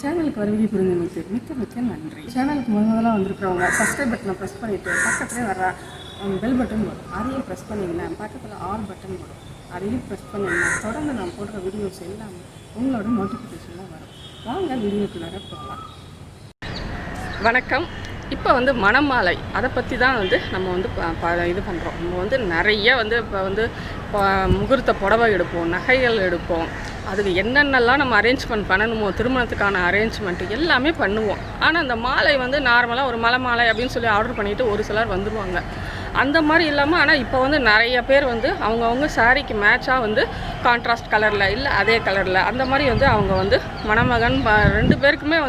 சேனலுக்கு வருகை புரிந்தவங்களுக்கு மிக்க மிக்க நன்றி. சேனலுக்கு முதல்ல வந்திருக்கிறவங்க சப்ஸ்கிரைப் பட்டனை ப்ரெஸ் பண்ணிவிட்டு பக்கத்துலேயே வர பெல் பட்டன் வரும், அதையும் ப்ரெஸ் பண்ணிங்கன்னா பக்கத்தில் ஆல் பட்டன் வரும், அதையும் ப்ரெஸ் பண்ணிங்கன்னா தொடர்ந்து நான் போடுற வீடியோஸ் எல்லாமே உங்களோட நோட்டிஃபிகேஷனில் வரும். வாங்க வீடியோக்குள்ளார போகலாம். வணக்கம். இப்போ மணமாலை அதை பற்றி தான் நம்ம இது பண்ணுறோம். நம்ம நிறைய இப்போ முகூர்த்த புடவை எடுப்போம், நகைகள் எடுப்போம், அதுக்கு என்னென்னலாம் நம்ம அரேஞ்ச்மெண்ட் பண்ணணுமோ திருமணத்துக்கான அரேஞ்ச்மெண்ட்டு எல்லாமே பண்ணுவோம். ஆனால் அந்த மாலை நார்மலாக ஒரு மலை மாலை அப்படின்னு சொல்லி ஆர்டர் பண்ணிவிட்டு ஒரு சிலர் வந்துடுவாங்க. அந்த மாதிரி இல்லாமல் ஆனால் இப்போ நிறைய பேர் அவங்கவுங்க சாரீக்கு மேட்சாக கான்ட்ராஸ்ட் கலரில் இல்லை அதே கலரில் அந்த மாதிரி அவங்க மணமகன் ரெண்டு பேருக்குமே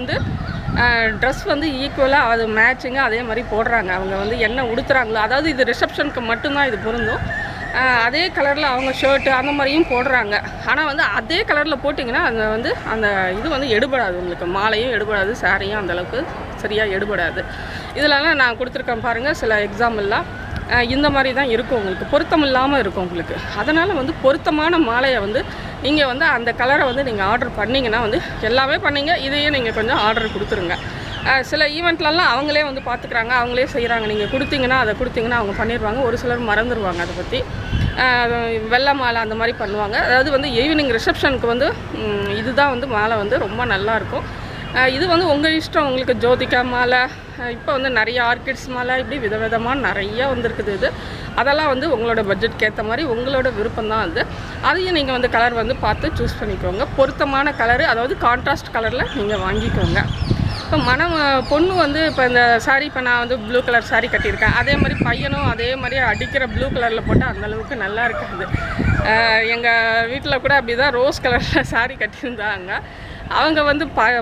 ட்ரெஸ் ஈக்குவலாக அது மேட்சிங்காக அதே மாதிரி போடுறாங்க. அவங்க என்ன உடுத்துறாங்களோ, அதாவது இது ரிசப்ஷனுக்கு மட்டும்தான் இது பொருந்தும். அதே கலரில் அவங்க ஷர்ட்டு அந்த மாதிரியும் போடுறாங்க. ஆனால் அதே கலரில் போட்டிங்கன்னா அந்த இது எடுபடாது, உங்களுக்கு மாலையும் எடுபடாது, சாரியும் அந்தளவுக்கு சரியாக எடுபடாது. இதெல்லாம் நான் கொடுத்துருக்கேன் பாருங்கள், சில எக்ஸாம்பிள்லாம் இந்த மாதிரி தான் இருக்கும், உங்களுக்கு பொருத்தம் இல்லாமல் இருக்கும் உங்களுக்கு. அதனால் பொருத்தமான மாலையை நீங்கள் அந்த கலரை நீங்கள் ஆர்டர் பண்ணிங்கன்னா எல்லாமே பண்ணிங்க, இதையே நீங்கள் கொஞ்சம் ஆர்டர் கொடுத்துருங்க. சில ஈவெண்ட்லலாம் அவங்களே பார்த்துக்குறாங்க, அவங்களே செய்கிறாங்க. நீங்கள் கொடுத்தீங்கன்னா அதை கொடுத்தீங்கன்னா அவங்க பண்ணிடுவாங்க. ஒரு சிலர் மறந்துடுவாங்க அதை பற்றி. வெள்ளை மாலை அந்த மாதிரி பண்ணுவாங்க. அதாவது ஈவினிங் ரிசப்ஷனுக்கு இதுதான் மாலை ரொம்ப நல்லாயிருக்கும். இது உங்கள் இஷ்டம், உங்களுக்கு ஜோதிகா மாலை, இப்போ நிறைய ஆர்கிட்ஸ் மாலை, இப்படி விதவிதமாக நிறையா வந்திருக்குது. இது அதெல்லாம் உங்களோட பட்ஜெட்க்கு ஏற்ற மாதிரி உங்களோட விருப்பம் தான் அதையும் நீங்கள் கலர் பார்த்து சூஸ் பண்ணிக்கோங்க. பொருத்தமான கலரு, அதாவது கான்ட்ராஸ்ட் கலரில் நீங்கள் வாங்கிக்கோங்க. இப்போ பொண்ணு இப்போ இந்த சாரீ, இப்போ நான் ப்ளூ கலர் சாரீ கட்டியிருக்கேன், அதே மாதிரி பையனும் அதே மாதிரி அடிக்கிற ப்ளூ கலரில் போட்டால் அந்தளவுக்கு நல்லா இருக்காது. எங்கள் வீட்டில் கூட அப்படி தான் ரோஸ் கலரில் சாரீ கட்டியிருந்தாங்க. அவங்க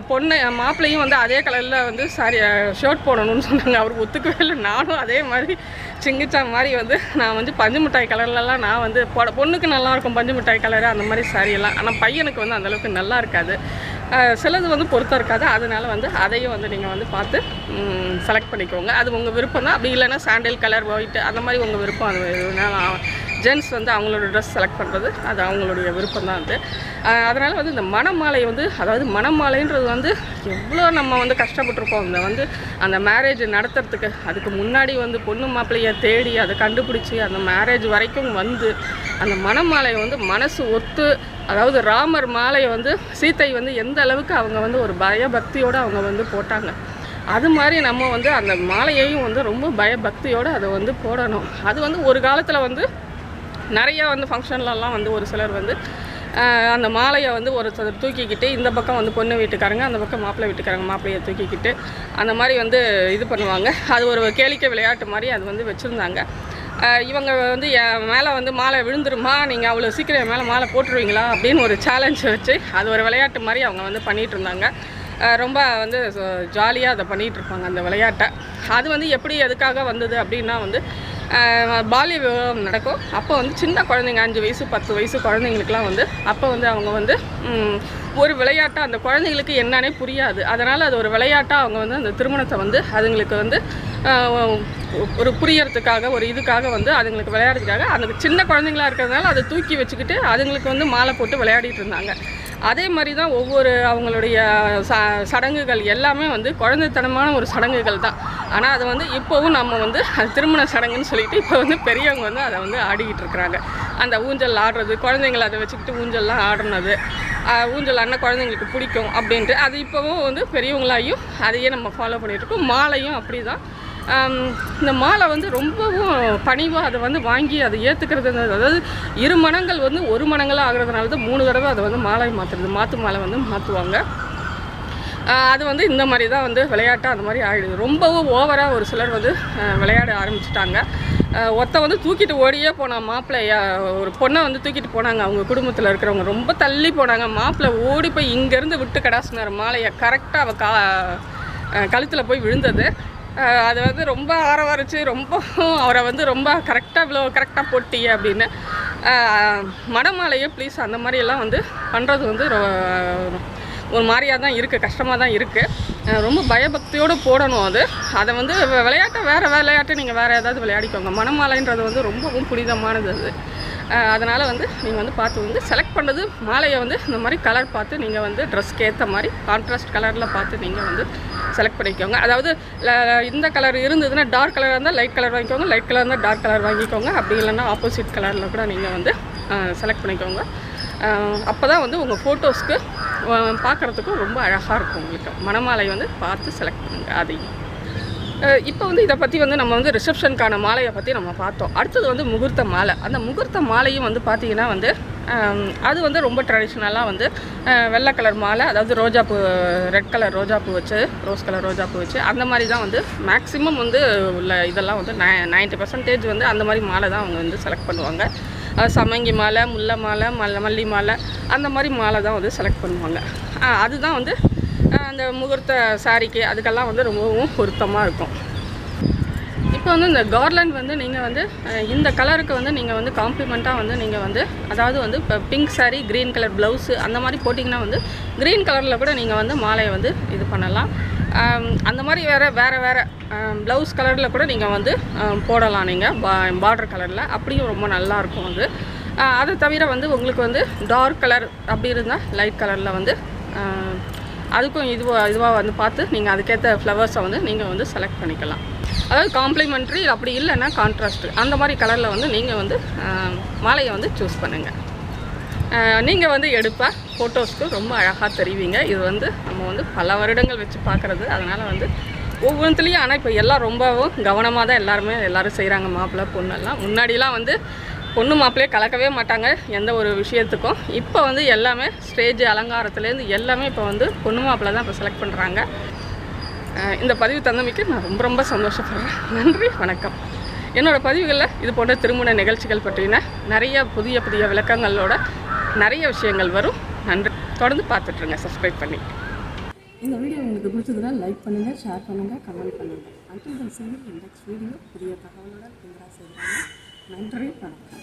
பொண்ணு மாப்பிள்ளையும் அதே கலரில் சாரி ஷர்ட் போடணும்னு சொன்னாங்க. அவருக்கு ஒத்துக்கவே இல்லை. நானும் அதே மாதிரி சிங்கிச்சா மாதிரி நான் பஞ்சு மிட்டாய் கலர்லலாம் நான் பொண்ணுக்கு நல்லாயிருக்கும் பஞ்சு மிட்டாய் கலரு அந்த மாதிரி சாரியெல்லாம். ஆனால் பையனுக்கு அந்தளவுக்கு நல்லா இருக்காது, சிலது பொருத்தம் இருக்காது. அதனால் அதையும் நீங்கள் பார்த்து செலக்ட் பண்ணிக்கோங்க. அது உங்கள் விருப்பம் தான். அப்படி இல்லைன்னா சாண்டில் கலர், ஒயிட் அந்த மாதிரி உங்கள் விருப்பம். அது ஜென்ஸ் அவங்களோட ட்ரெஸ் செலக்ட் பண்ணுறது அது அவங்களுடைய விருப்பம் தான். அதனால் இந்த மணமாலை அதாவது மணமாலைன்றது எவ்வளோ நம்ம கஷ்டப்பட்டுருப்போம். அந்த மேரேஜ் நடத்துறதுக்கு, அதுக்கு முன்னாடி பொண்ணு மாப்பிள்ளையை தேடி அதை கண்டுபிடிச்சி அந்த மேரேஜ் வரைக்கும் அந்த மணமாலை மனசு ஒத்து, அதாவது ராமர் மாலையை சீத்தை எந்த அளவுக்கு அவங்க ஒரு பயபக்தியோடு அவங்க போட்டாங்க. அது மாதிரி நம்ம அந்த மாலையையும் ரொம்ப பயபக்தியோடு அதை போடணும். அது ஒரு காலத்தில் நிறையா ஃபங்க்ஷன்லலாம் ஒரு சிலர் அந்த மாலையை ஒருத்தர் தூக்கிக்கிட்டு, இந்த பக்கம் பொண்ணு வீட்டுக்காரங்க, அந்த பக்கம் மாப்பிள்ளை வீட்டுக்காரங்க மாப்பிள்ளையை தூக்கிக்கிட்டு அந்த மாதிரி இது பண்ணுவாங்க. அது ஒரு கேளிக்கை விளையாட்டு மாதிரி அது வச்சுருந்தாங்க. இவங்க என் மேலே மாலை விழுந்துருமா, நீங்கள் அவ்வளோ சீக்கிரம் மேலே மாலை போட்டுருவீங்களா அப்படின்னு ஒரு சேலஞ்ச் வச்சு அது ஒரு விளையாட்டு மாதிரி அவங்க பண்ணிகிட்டு இருந்தாங்க. ரொம்ப ஜாலியாக அதை பண்ணிகிட்ருப்பாங்க அந்த விளையாட்டை. அது எப்படி எதுக்காக வந்தது அப்படின்னா பால்ய விவாகம் நடக்கும். அப்போ சின்ன குழந்தைங்க 5 வயசு 10 வயசு குழந்தைங்களுக்குலாம் அப்போ அவங்க ஒரு விளையாட்டாக, அந்த குழந்தைங்களுக்கு என்னன்னே புரியாது, அதனால் அது ஒரு விளையாட்டாக அவங்க அந்த திருமணத்தை அதுங்களுக்கு ஒரு புரியறதுக்காக, ஒரு இதுக்காக அதுங்களுக்கு விளையாடுறதுக்காக அந்த சின்ன குழந்தைங்களாக இருக்கிறதுனால அதை தூக்கி வச்சுக்கிட்டு அதுங்களுக்கு மாலை போட்டு விளையாடிட்டு இருந்தாங்க. அதே மாதிரி தான் ஒவ்வொரு அவங்களுடைய சடங்குகள் எல்லாமே குழந்தைத்தனமான ஒரு சடங்குகள் தான். ஆனால் அது இப்போவும் நம்ம அது திருமண சடங்குன்னு சொல்லிட்டு இப்போ பெரியவங்க அதை ஆடிக்கிட்டு இருக்கிறாங்க. அந்த ஊஞ்சல் ஆடுறது, குழந்தைங்களை அதை வச்சுக்கிட்டு ஊஞ்சல்லாம் ஆடுனது, ஊஞ்சல் ஆடினா குழந்தைங்களுக்கு பிடிக்கும் அப்படின்ட்டு அது இப்போவும் பெரியவங்களாயும் அதையே நம்ம ஃபாலோ பண்ணிகிட்ருக்கோம். மாலையும் அப்படி தான். இந்த மாலை ரொம்பவும் பணிவாக அதை வாங்கி அதை ஏற்றுக்கிறது. அதாவது இரு மனங்கள் ஒரு மனங்களாக ஆகிறதுனால தான் 3 தடவை அதை மாலை மாற்றுறது, மாற்று மாலை மாற்றுவாங்க. அது இந்த மாதிரி தான் விளையாட்டாக அந்த மாதிரி ஆகிடுது. ரொம்பவும் ஓவராக ஒரு சிலர் விளையாட ஆரம்பிச்சிட்டாங்க. ஒருத்த தூக்கிட்டு ஓடியே போனான் மாப்பிள்ளைய, ஒரு பொண்ணை தூக்கிட்டு போனாங்க. அவங்க குடும்பத்தில் இருக்கிறவங்க ரொம்ப தள்ளி போனாங்க. மாப்பிள்ளை ஓடி போய் இங்கேருந்து விட்டு கடாசினார் மாலையை. கரெக்டாக அவள் கழுத்தில் போய் விழுந்தது. அது ரொம்ப ஆரவாரிச்சு, ரொம்ப அவரை ரொம்ப கரெக்டாக போட்டிய அப்படின்னு. மணமாலையே ப்ளீஸ் அந்த மாதிரியெல்லாம் பண்ணுறது ஒரு மாதிரியாக தான் இருக்குது, கஷ்டமாக தான் இருக்குது. ரொம்ப பயபக்தியோடு போடணும். அதை விளையாட்டை வேறு விளையாட்டு நீங்கள் வேறு ஏதாவது விளையாடிக்கோங்க. மணமாலைன்றது ரொம்பவும் புனிதமானது. அதனால் வந்து நீங்கள் வந்து பார்த்து வந்து செலக்ட் பண்ணுறது மாலையை வந்து இந்த மாதிரி கலர் பார்த்து நீங்கள் வந்து ட்ரெஸ்க்கு ஏற்ற மாதிரி கான்ட்ராஸ்ட் கலரில் பார்த்து நீங்கள் வந்து செலக்ட் பண்ணிக்கோங்க. அதாவது இந்த கலர் இருந்ததுன்னா டார்க் கலராக இருந்தால் லைட் கலர் வாங்கிக்கோங்க, லைட் கலர் இருந்தால் டார்க் கலர் வாங்கிக்கோங்க. அப்படி இல்லைன்னா ஆப்போசிட் கலரில் கூட நீங்கள் வந்து செலக்ட் பண்ணிக்கோங்க. அப்போ தான் வந்து உங்கள் ஃபோட்டோஸ்க்கு பார்க்குறதுக்கும் ரொம்ப அழகாக இருக்கும். உங்களுக்கு மணமாலை வந்து பார்த்து செலக்ட் பண்ணுங்கள். அதையும் இப்போ வந்து இதை பற்றி வந்து நம்ம வந்து ரிசப்ஷனுக்கான மாலையை பற்றி நம்ம பார்த்தோம். அடுத்தது வந்து முகூர்த்த மாலை. அந்த முகூர்த்த மாலையும் வந்து பார்த்திங்கன்னா வந்து அது வந்து ரொம்ப ட்ரெடிஷ்னலாக வந்து வெள்ளை கலர் மாலை, அதாவது ரோஜாப்பூ, ரெட் கலர் ரோஜாப்பூ வச்சு, ரோஸ் கலர் ரோஜாப்பூ வச்சு அந்த மாதிரி தான் வந்து மேக்ஸிமம் வந்து உள்ள இதெல்லாம் வந்து 90% வந்து அந்த மாதிரி மாலை தான் அவங்க வந்து செலக்ட் பண்ணுவாங்க. சம்மங்கி மாலை, முல்லை மாலை, மல்லி மாலை, அந்த மாதிரி மாலை தான் வந்து செலக்ட் பண்ணுவாங்க. அதுதான் வந்து அந்த முகூர்த்த சாரிக்கு அதுக்கெல்லாம் வந்து ரொம்பவும் பொருத்தமாக இருக்கும். இப்போ வந்து இந்த கார்லண்ட் வந்து நீங்கள் வந்து இந்த கலருக்கு வந்து நீங்கள் வந்து காம்ப்ளிமெண்ட்டாக வந்து நீங்கள் வந்து அதாவது வந்து இப்போ pink sari, green colour blouse அந்த மாதிரி போட்டிங்கன்னா வந்து க்ரீன் கலரில் கூட நீங்கள் வந்து மாலையை வந்து இது பண்ணலாம். அந்த மாதிரி வேறு ப்ளவுஸ் கலரில் கூட நீங்கள் வந்து போடலாம். நீங்கள் பார்டர் கலரில் அப்படியும் ரொம்ப நல்லாயிருக்கும் வந்து. அதை தவிர வந்து உங்களுக்கு வந்து டார்க் கலர் அப்படி இருந்தால் லைட் கலரில் வந்து அதுக்கும் இதுவாக வந்து பார்த்து நீங்கள் அதுக்கேற்ற ஃப்ளவர்ஸை வந்து நீங்கள் வந்து செலக்ட் பண்ணிக்கலாம். அதாவது காம்ப்ளிமெண்ட்ரி அப்படி இல்லைன்னா கான்ட்ராஸ்ட் அந்த மாதிரி கலரில் வந்து நீங்கள் வந்து மாலையை வந்து சூஸ் பண்ணுங்கள். நீங்கள் வந்து எடுப்ப ஃபோட்டோஸ்க்கு ரொம்ப அழகாக தெரிவிங்க. இது வந்து நம்ம வந்து பல வருடங்கள் வச்சு பார்க்குறது. அதனால் வந்து ஒவ்வொன்றுத்துலேயும் ஆனால் இப்போ எல்லாம் ரொம்பவும் கவனமாக தான் எல்லோரும் செய்கிறாங்க. மாப்பிள்ளை பொண்ணெல்லாம் முன்னாடிலாம் வந்து பொண்ணு மாப்பிள்ளையே கலக்கவே மாட்டாங்க எந்த ஒரு விஷயத்துக்கும். இப்போ வந்து எல்லாமே ஸ்டேஜ் அலங்காரத்துலேருந்து எல்லாமே இப்போ வந்து பொண்ணு மாப்பிள்ளை தான் இப்போ செலக்ட் பண்ணுறாங்க. இந்த பதிவு தந்தமைக்கு நான் ரொம்ப சந்தோஷப்படுறேன். நன்றி, வணக்கம். என்னோடய பதிவுகளில் இது போன்ற திருமண நிகழ்ச்சிகள் பற்றின நிறைய புதிய விளக்கங்களோட நிறைய விஷயங்கள் வரும். நன்றி. தொடர்ந்து பார்த்துட்ருங்க, சப்ஸ்கிரைப் பண்ணி. இந்த வீடியோ உங்களுக்கு பிடிச்சதுன்னா லைக் பண்ணுங்கள், ஷேர் பண்ணுங்கள், கமெண்ட் பண்ணுங்கள். Until then see you in next video புதிய தகவலுடன் செய்கிறாங்க. நன்றி, வணக்கம்.